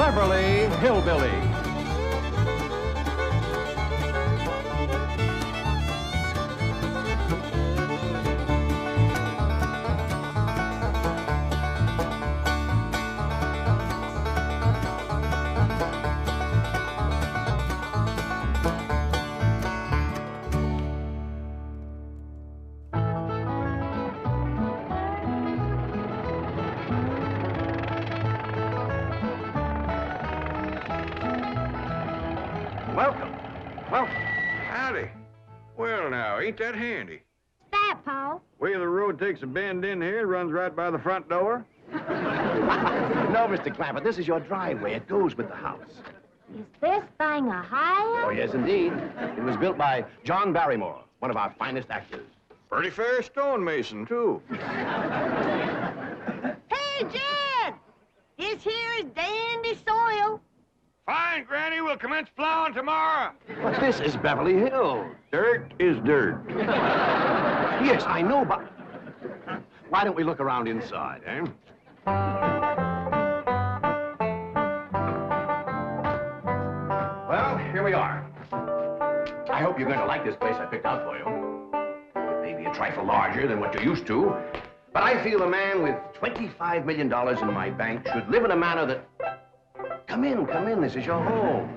Beverly Hillbillies. Welcome. Welcome. Howdy. Well, now, ain't that handy? That, Pa? Way the road takes a bend in here, runs right by the front door. No, Mr. Clampett, this is your driveway. It goes with the house. Is this thing a highway? Oh, yes, indeed. It was built by John Barrymore, one of our finest actors. Pretty fair stonemason, too. Hey, Jed! This here is dandy soil. Fine, Granny. We'll commence plowing tomorrow. But this is Beverly Hills. Dirt is dirt. Yes, I know, but... Why don't we look around inside, eh? Well, here we are. I hope you're going to like this place I picked out for you. It may be a trifle larger than what you're used to, but I feel a man with $25 million in my bank should live in a manner that... Come in, this is your home.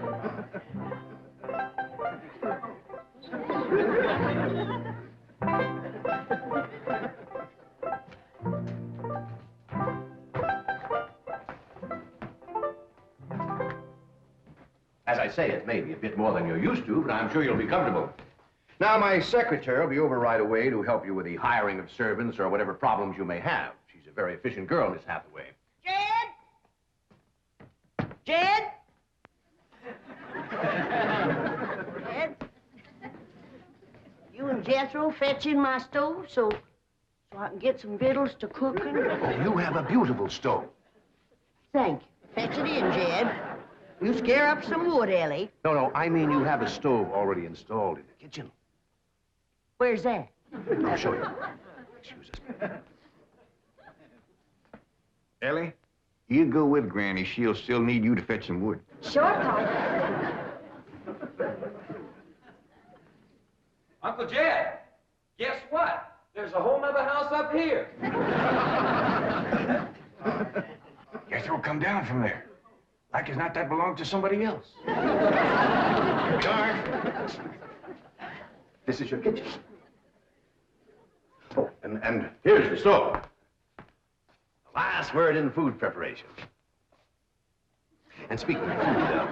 As I say, it may be a bit more than you're used to, but I'm sure you'll be comfortable. Now, my secretary will be over right away to help you with the hiring of servants or whatever problems you may have. She's a very efficient girl, Miss Hathaway. Jed? Jed? You and Jethro fetching my stove so I can get some victuals to cooking? Oh, you have a beautiful stove. Thank you. Fetch it in, Jed. You scare up some wood, Elly. No, I mean you have a stove already installed in the kitchen. Where's that? I'll show you. Excuse us. Ellie, you go with Granny. She'll still need you to fetch some wood. Sure, Pa. Uncle Jed, guess what? There's a whole nother house up here. Jethro, come down from there. Like as not that belonged to somebody else. Darn. This is your kitchen. Oh, and here's the stove. The last word in food preparation. And speaking of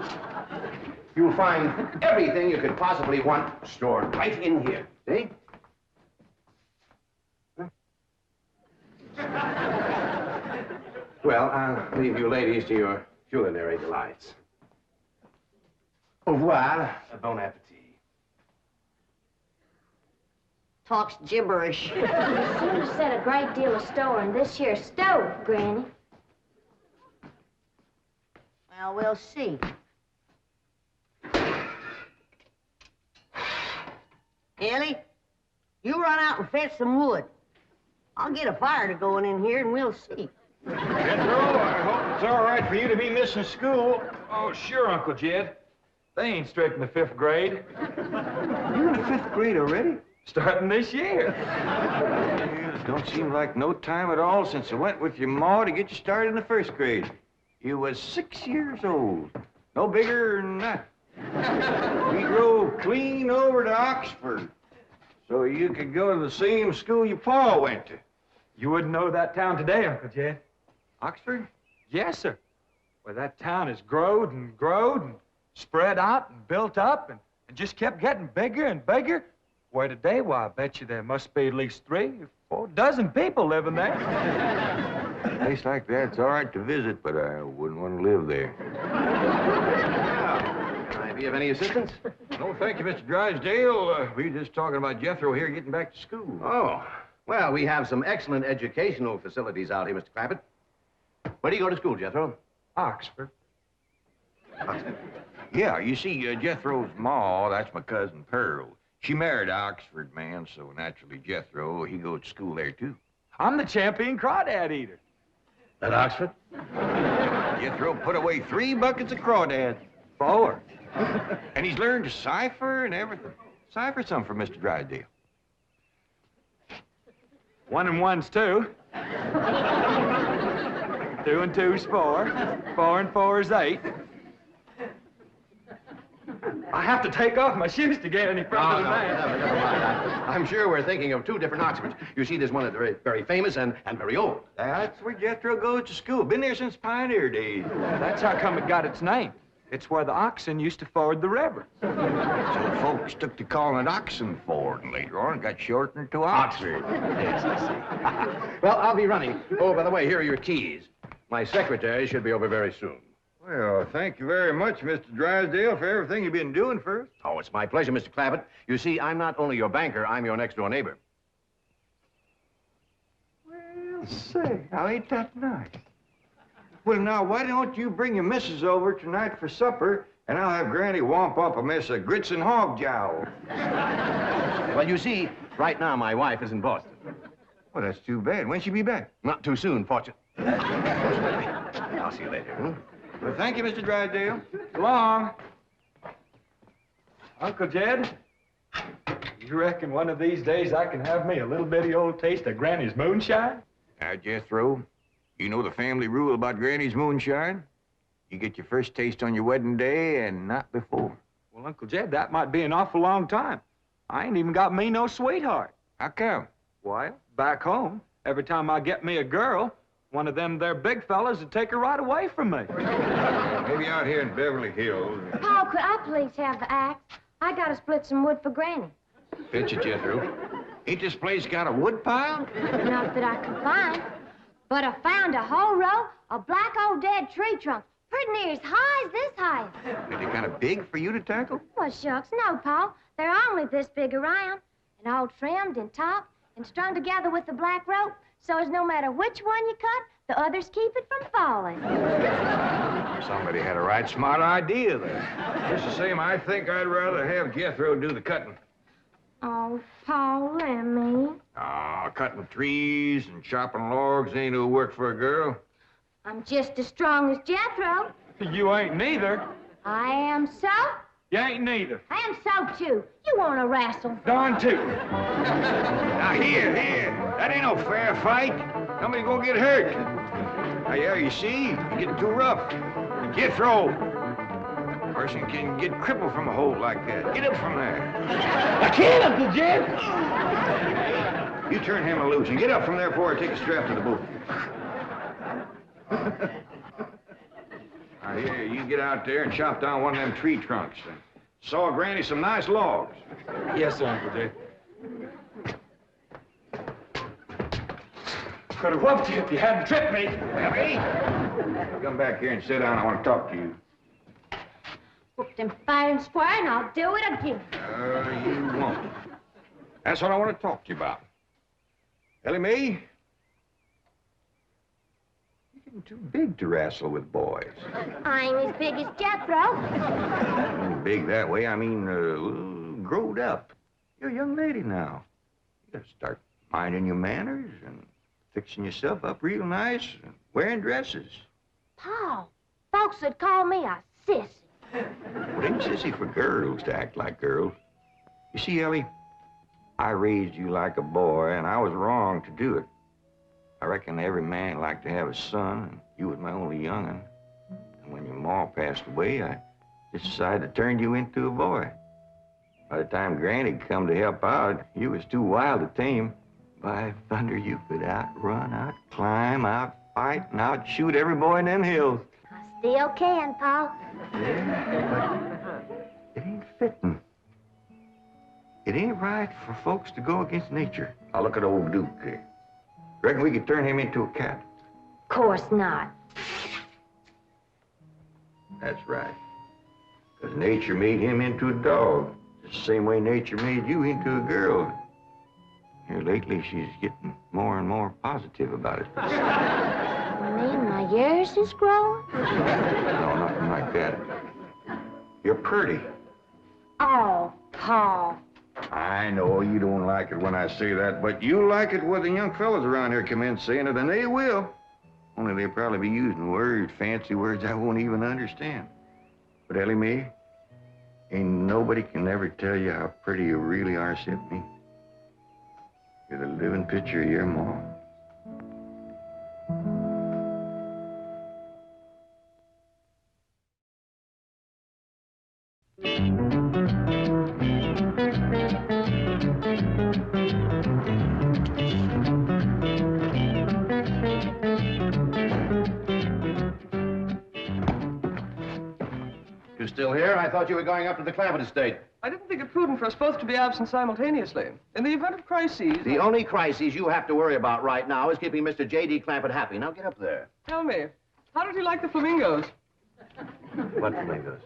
food, you'll find everything you could possibly want stored right in here. See? Well, I'll leave you ladies to your culinary delights. Au revoir. Bon appetit. Talks gibberish. You seem to set a great deal of store in this here stove, Granny. Well, we'll see. Elly, you run out and fetch some wood. I'll get a fire to going in here and we'll see. Jethro, I hope it's all right for you to be missing school. Oh, sure, Uncle Jed. They ain't straight in the 5th grade. You're in the 5th grade already? Starting this year. Yeah, it don't seem like no time at all since I went with your ma to get you started in the 1st grade. You was 6 years old. No bigger than that. We drove clean over to Oxford so you could go to the same school your pa went to. You wouldn't know that town today, Uncle Jed. Oxford? Yes, sir. Well, that town has growed and spread out and built up and just kept getting bigger and bigger. Where today, why, I bet you there must be at least 3 or 4 dozen people living there. A place like that's all right to visit, but I wouldn't want to live there. Can I be of any assistance? No, thank you, Mr. Drysdale. We were just talking about Jethro here getting back to school. Oh, well, we have some excellent educational facilities out here, Mr. Clampett. Where do you go to school, Jethro? Oxford. Yeah, you see, Jethro's ma, that's my cousin Pearl. She married an Oxford man, so naturally Jethro, he goes to school there, too. I'm the champion crawdad eater. At Oxford? Jethro put away 3 buckets of crawdads. 4. And he's learned to cipher and everything. Cipher some for Mr. Drysdale. 1 and 1's 2. 2 and 2's 4. 4 and 4's 8. I have to take off my shoes to get any further than that. Never mind. I'm sure we're thinking of 2 different Oxfords. You see, there's one that's very, very famous and very old. That's where Jethro goes to school. Been there since pioneer days. That's how come it got its name. It's where the oxen used to ford the river. So folks took to calling it Oxen Ford, and later on got shortened to Oxford. Yes, I see. Well, I'll be running. Oh, by the way, here are your keys. My secretary should be over very soon. Well, thank you very much, Mr. Drysdale, for everything you've been doing for us. Oh, it's my pleasure, Mr. Clampett. You see, I'm not only your banker, I'm your next-door neighbor. Well, say, now ain't that nice? Well, now, why don't you bring your missus over tonight for supper, and I'll have Granny whomp up a mess of grits and hog jowl. Well, you see, right now my wife is in Boston. Well, that's too bad. When'll she be back? Not too soon, fortunately. I'll see you later. Hmm? Well, thank you, Mr. Drysdale. So long. Uncle Jed, you reckon one of these days I can have me a little bitty old taste of Granny's moonshine? Now, Jethro, you know the family rule about Granny's moonshine? You get your first taste on your wedding day and not before. Well, Uncle Jed, that might be an awful long time. I ain't even got me no sweetheart. How come? Well, back home, every time I get me a girl, one of them there big fellas would take her right away from me. Maybe out here in Beverly Hills. Paul, could I please have the axe? I gotta split some wood for Granny. Fetch it, Jethro. Ain't this place got a wood pile? Not that I could find. But I found a whole row of black old dead tree trunks, pretty near as high as this height. Are they kind of big for you to tackle? Well, shucks, no, Paul. They're only this big around, and all trimmed and topped and strung together with the black rope, so as no matter which one you cut, the others keep it from falling. Somebody had a right smart idea there. Just the same, I think I'd rather have Jethro do the cutting. Oh, Paul, let me. Ah, cutting trees and chopping logs ain't no work for a girl. I'm just as strong as Jethro. You ain't neither. I am so. You ain't neither. I am so, too. You want to wrestle? Darn too. Now, here. That ain't no fair fight. Somebody's gonna get hurt. Now, yeah, you see, you're getting too rough. Jethro. A person can get crippled from a hold like that. Get up from there. I can't, Uncle Jed. You turn him loose and get up from there before I take a strap to the boot. Now, here, you get out there and chop down one of them tree trunks. And saw Granny some nice logs. Yes, sir, Uncle Jed. Could have whooped you if you hadn't tripped me. Elly, come back here and sit down. I want to talk to you. Whooped him fair and square, and I'll do it again. You won't. That's what I want to talk to you about. Elly May, you're getting too big to wrestle with boys. I ain't as big as Jethro. Big that way, I mean, growed up. You're a young lady now. You gotta start minding your manners and fixing yourself up real nice and wearing dresses. Paul, folks would call me a sissy. It ain't sissy for girls to act like girls. You see, Elly, I raised you like a boy, and I was wrong to do it. I reckon every man liked to have a son, and you was my only young'un. And when your ma passed away, I just decided to turn you into a boy. By the time Granny come to help out, you was too wild to tame. By thunder, you could outrun, out-climb, out-fight, and out-shoot every boy in them hills. I still can, Paul. Yeah, but it ain't fitting. It ain't right for folks to go against nature. Now look at old Duke here. Reckon we could turn him into a cat? Of course not. That's right. Because nature made him into a dog. Just the same way nature made you into a girl. Here lately, she's getting more and more positive about it. You mean my years is growing? No, nothing like that. You're pretty. Oh, Paul. I know you don't like it when I say that, but you like it when the young fellas around here come in saying it, and they will. Only they'll probably be using words, fancy words I won't even understand. But Elly May, ain't nobody can ever tell you how pretty you really are, except me. You're the living picture of your ma. You still here? I thought you were going up to the Clampetts estate. I didn't think it prudent for us both to be absent simultaneously. In the event of crises... The only crises you have to worry about right now is keeping Mr. J.D. Clampett happy. Now get up there. Tell me, how did you like the flamingos? What flamingos?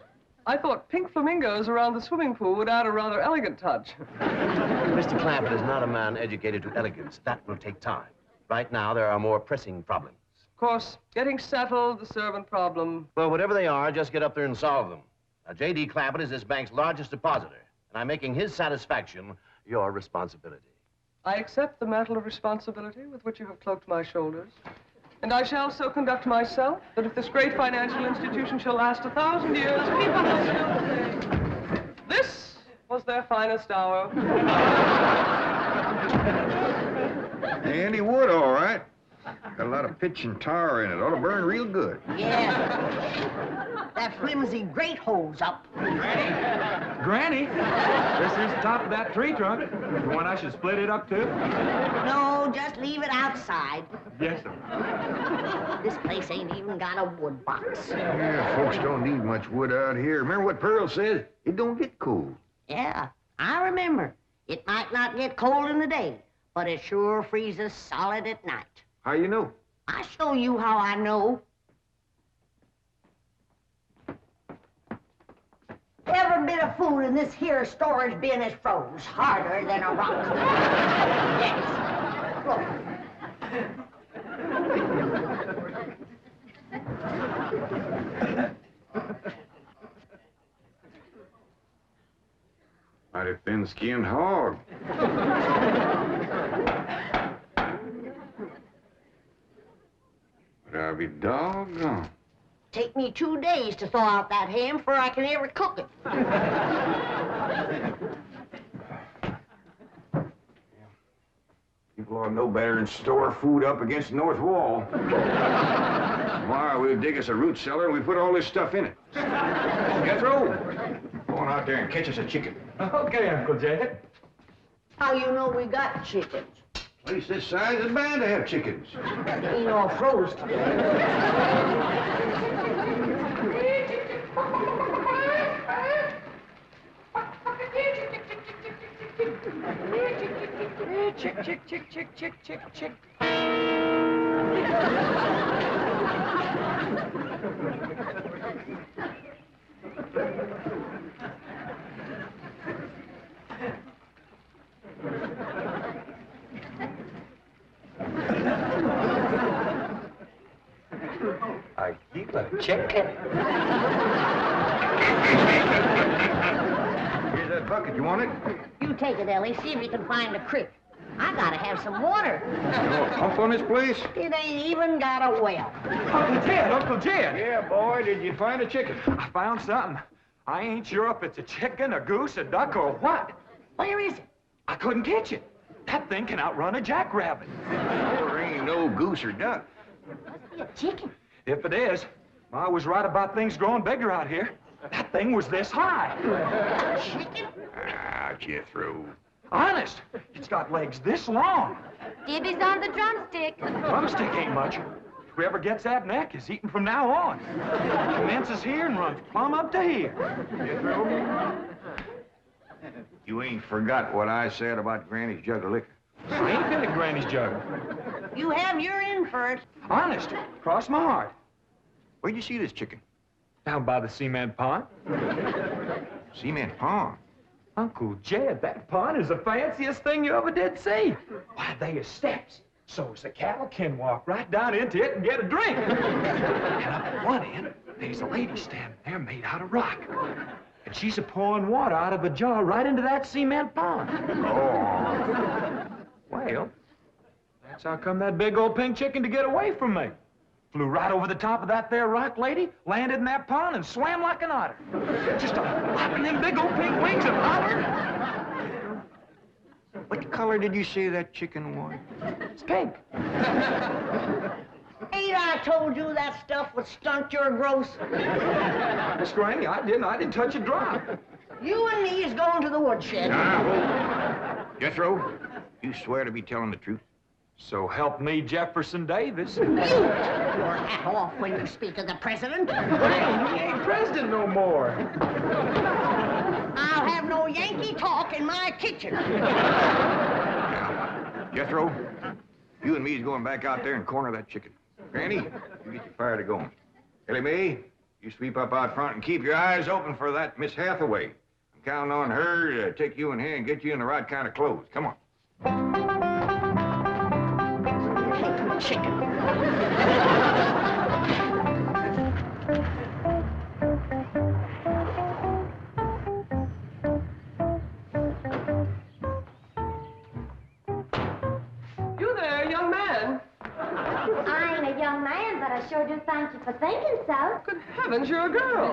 I thought pink flamingos around the swimming pool would add a rather elegant touch. Mr. Clampett is not a man educated to elegance. That will take time. Right now, there are more pressing problems. Of course, getting settled, the servant problem. Well, whatever they are, just get up there and solve them. Now, J.D. Clampett is this bank's largest depositor, and I'm making his satisfaction your responsibility. I accept the mantle of responsibility with which you have cloaked my shoulders. And I shall so conduct myself that if this great financial institution shall last 1,000 years, people will still say, this was their finest hour. Handy wood, all right. Got a lot of pitch and tar in it. Ought to burn real good. Yeah. That flimsy grate holds up. Granny, this is the top of that tree trunk. You want I should split it up, too? No, just leave it outside. Yes, sir. This place ain't even got a wood box. Yeah, folks don't need much wood out here. Remember what Pearl says? It don't get cold. Yeah, I remember. It might not get cold in the day, but it sure freezes solid at night. How you know? I'll show you how I know. Every bit of food in this here storage bin is froze harder than a rock. Yes. Mighty thin-skinned hog. But I'll be doggone. Take me 2 days to thaw out that ham before I can ever cook it. People ought to know better than store food up against the north wall. Tomorrow we'll dig us a root cellar and we put all this stuff in it. Jethro, go on out there and catch us a chicken. Okay, Uncle Jed. How you know we got chickens? Place this size is bound to have chickens. They ain't all froze today. Chick, chick, chick, chick, chick, chick, chick. I keep a chicken. Here's that bucket. You want it? You take it, Ellie. See if you can find a creek. I gotta have some water. You know a pump on this place? It ain't even got a well. Uncle Jed, Uncle Jed. Yeah, boy, did you find a chicken? I found something. I ain't sure if it's a chicken, a goose, a duck, or what. Where is it? I couldn't catch it. That thing can outrun a jackrabbit. There ain't no goose or duck. Must be a chicken. If it is, I was right about things growing bigger out here. That thing was this high. Chicken? Ah, Jethro. Honest, it's got legs this long. Dibby's on the drumstick. Drumstick ain't much. Whoever gets that neck is eating from now on. Commences here and runs plumb up to here. Jethro, you ain't forgot what I said about Granny's jug of liquor. I ain't been at Granny's jug. You have your in for it. Honest, cross my heart. Where'd you see this chicken? Down by the cement pond. Cement pond. Uncle Jed, that pond is the fanciest thing you ever did see. Why, they is steps, so's the cattle can walk right down into it and get a drink. And up at one end, there's a lady standing there made out of rock. And she's a-pouring water out of a jar right into that cement pond. Oh. Well, that's how come that big old pink chicken to get away from me. Flew right over the top of that there rock lady, landed in that pond, and swam like an otter. Just flapping them big old pink wings and hollering. What color did you say that chicken was? It's pink. Ain't I told you that stuff would stunt your growth? Miss Granny, I didn't touch a drop. You and me is going to the woodshed. Jethro, you swear to be telling the truth? So help me, Jefferson Davis. Your hat off when you speak of the president. He ain't president no more. I'll have no Yankee talk in my kitchen. Now, Jethro, you and me is going back out there and corner that chicken. Granny, you get your fire to going. Elly May, you sweep up out front and keep your eyes open for that Miss Hathaway. I'm counting on her to take you in here and get you in the right kind of clothes. Come on. Chicken. You there, young man. I ain't a young man, but I sure do thank you for thinking so. Good heavens, you're a girl.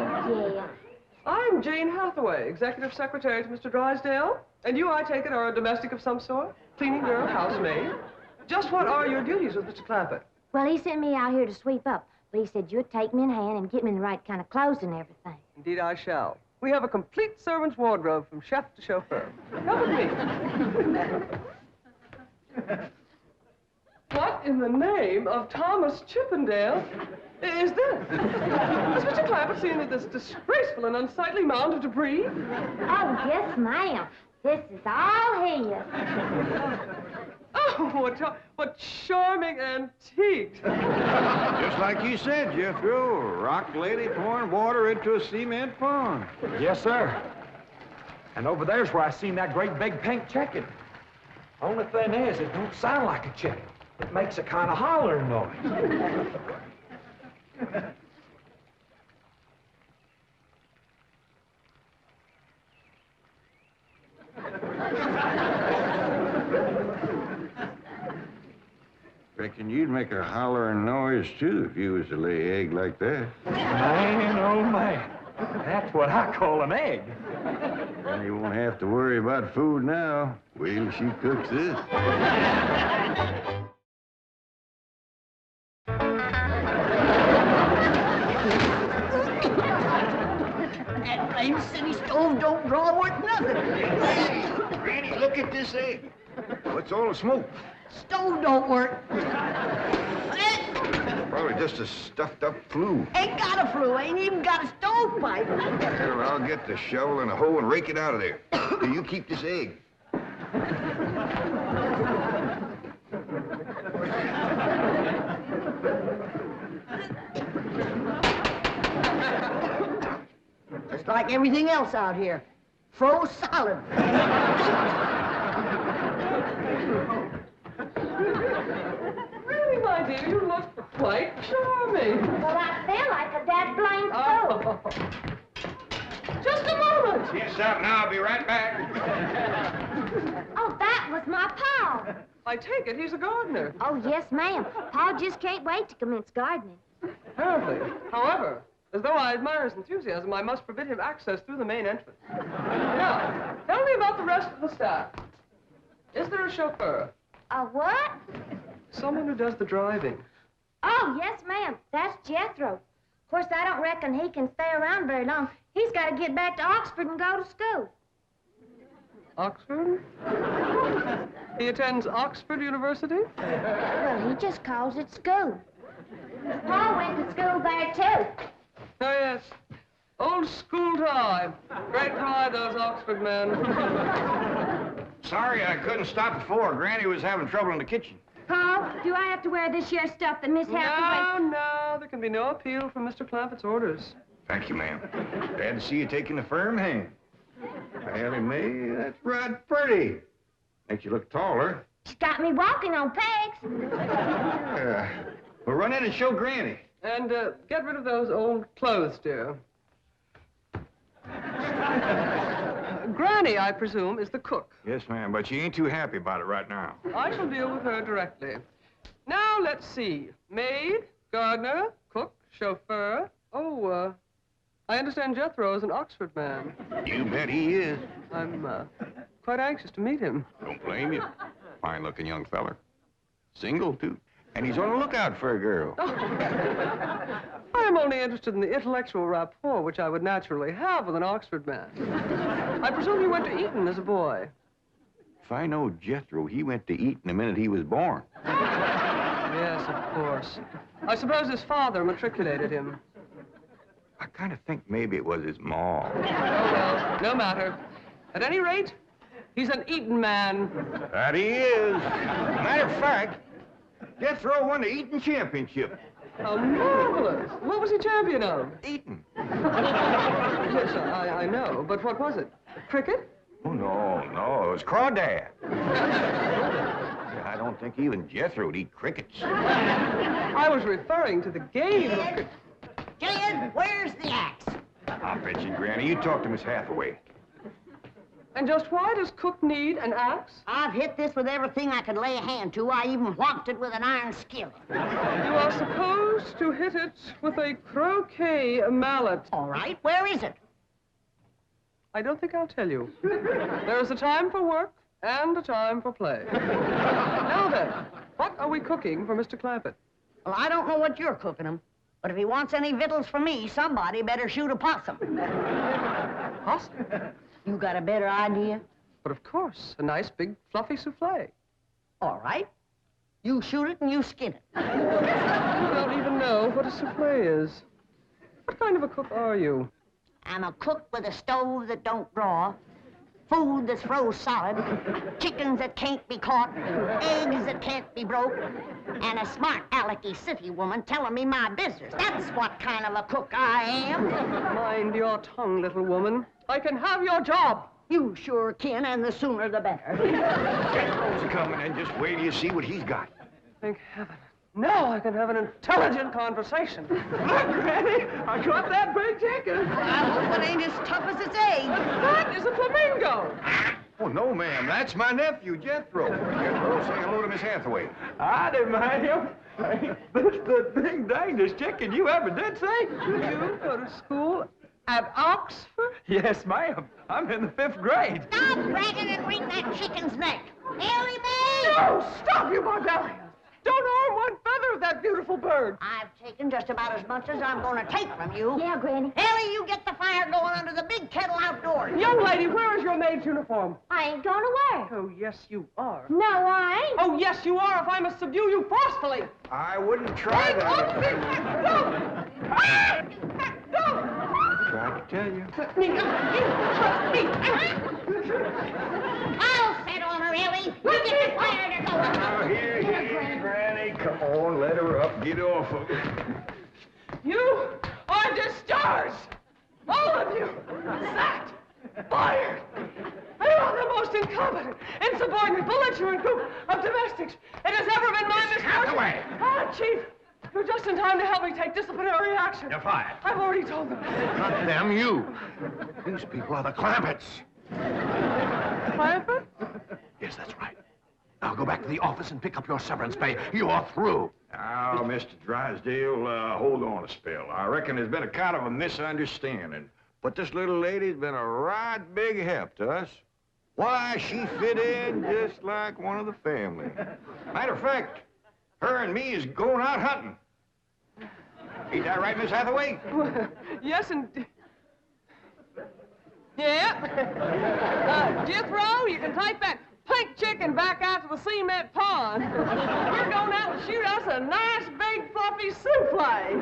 Yeah. I'm Jane Hathaway, executive secretary to Mr. Drysdale. And you, I take it, are a domestic of some sort? Cleaning girl, housemaid? Just what are your duties with Mr. Clampett? Well, he sent me out here to sweep up, but he said you'd take me in hand and get me in the right kind of clothes and everything. Indeed, I shall. We have a complete servant's wardrobe from chef to chauffeur. Come with me. What in the name of Thomas Chippendale is this? Has Mr. Clampett seen this disgraceful and unsightly mound of debris? Oh, yes, ma'am. This is all his. Oh, what charming antiques. Just like you said, Jethro, a rock lady pouring water into a cement pond. Yes, sir. And over there's where I seen that great big pink chicken. Only thing is, it don't sound like a chicken. It makes a kind of hollering noise. Reckon you'd make a hollering noise, too, if you was to lay egg like that. Man, oh, man. That's what I call an egg. And you won't have to worry about food now. Wait till she cooks this. That blame city stove don't draw worth nothing. Granny, look at this egg. What's all the smoke? Stove don't work. Probably just a stuffed-up flue. Ain't got a flue, ain't even got a stovepipe. Well, I'll get the shovel and a hoe and rake it out of there. You keep this egg. Just like everything else out here. Froze solid. Really, my dear, you look quite charming. Well, I feel like a dead blind fool. Oh. Just a moment. Yes, now I'll be right back. Oh, that was my Pa. I take it he's a gardener. Oh, yes, ma'am. Pa just can't wait to commence gardening. Apparently. However, as though I admire his enthusiasm, I must forbid him access through the main entrance. Now, tell me about the rest of the staff. Is there a chauffeur? A what? Someone who does the driving. Oh, yes, ma'am. That's Jethro. Of course, I don't reckon he can stay around very long. He's got to get back to Oxford and go to school. Oxford? He attends Oxford University? Well, he just calls it school. Pa went to school there, too. Oh, yes. Old school time. Great pride, those Oxford men. Sorry I couldn't stop before. Granny was having trouble in the kitchen. Pa, do I have to wear this here stuff that Miss Hathaway... No, there can be no appeal from Mr. Clampett's orders. Thank you, ma'am. Glad to see you taking a firm hand. Elly May, that's right pretty. Makes you look taller. She's got me walking on pegs. We'll run in and show Granny. And get rid of those old clothes, dear. Granny, I presume, is the cook. Yes, ma'am, but she ain't too happy about it right now. I shall deal with her directly. Now, let's see. Maid, Gardener, cook, chauffeur. Oh, I understand Jethro is an Oxford man. You bet he is. I'm, quite anxious to meet him. Don't blame you. Fine-looking young feller. Single, too. And he's on the lookout for a girl. I am only interested in the intellectual rapport which I would naturally have with an Oxford man. I presume you went to Eton as a boy. If I know Jethro, he went to Eton the minute he was born. Yes, of course. I suppose his father matriculated him. I kind of think maybe it was his ma. Oh, well, no matter. At any rate, he's an Eton man. That he is. Matter of fact, Jethro won the Eton championship. How marvelous. What was he champion of? Eton. Yes, I know. But what was it? Cricket? Oh, no, it was crawdad. I don't think even Jethro would eat crickets. I was referring to the game of cricket. Gillian, where's the axe? I'll bet you, Granny. You talk to Miss Hathaway. And just why does Cook need an axe? I've hit this with everything I could lay a hand to. I even whopped it with an iron skillet. You are supposed to hit it with a croquet mallet. All right, where is it? I don't think I'll tell you. There is a time for work and a time for play. Now then, what are we cooking for Mr. Clampett? Well, I don't know what you're cooking him, but if he wants any victuals from me, somebody better shoot a possum. Possum? You got a better idea? But of course, a nice big fluffy souffle. All right. You shoot it and you skin it. You don't even know what a souffle is. What kind of a cook are you? I'm a cook with a stove that don't draw, food that's froze solid, chickens that can't be caught, eggs that can't be broke, and a smart alecky city woman telling me my business. That's what kind of a cook I am. Mind your tongue, little woman. I can have your job. You sure can, and the sooner the better. Jethro's coming, and just wait till you see what he's got. Thank heaven. Now I can have an intelligent conversation. Look, Granny, I got that big chicken. I hope it ain't as tough as its egg. That is a flamingo. Oh, no, ma'am. That's my nephew, Jethro. Jethro, say hello to Miss Hathaway. I didn't mind him. That's the big dangest chicken you ever did see. You go to school at Oxford? Yes, ma'am. I'm in the 5th grade. Stop bragging and wring that chicken's neck. Elly May! No, stop, you barbarians. Don't harm one feather of that beautiful bird. I've taken just about as much as I'm going to take from you. Yeah, Granny. Elly, you get the fire going under the big kettle outdoors. Young lady, where is your maid's uniform? I ain't going to wear. Oh, yes, you are. No, I ain't. Oh, yes, you are, if I must subdue you forcefully. I wouldn't try that. Tried to tell you. I'll set on her, Elly. You get the fire to going. Now, here, Granny. Come on, let her up. Get off of her. You are discharged. All of you. Sacked. Fired. You are the most incompetent, insubordinate, belligerent group of domestics it has ever been my misfortune. Hathaway! Ah, Chief. You're just in time to help me take disciplinary action. You're fired. I've already told them. Not them, you. These people are the Clampetts. Clampett? Yes, that's right. Now go back to the office and pick up your severance pay. You're through. Now, Mr. Drysdale, hold on a spell. I reckon there's been a kind of a misunderstanding. But this little lady's been a right big help to us. Why, she fit in just like one of the family. Matter of fact, her and me is going out hunting. Ain't that right, Miss Hathaway? Yes, and... Yeah. Jethro, you can take that pink chicken back out to the cement pond. We're going out and shoot us a nice, big, fluffy souffle.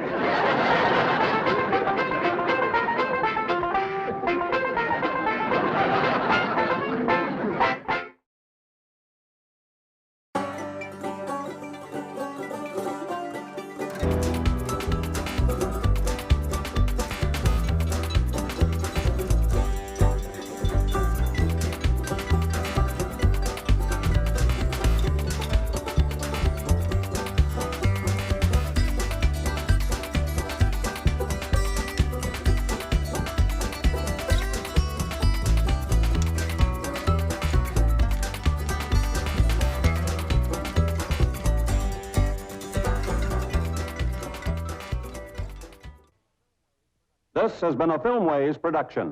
This has been a Filmways production.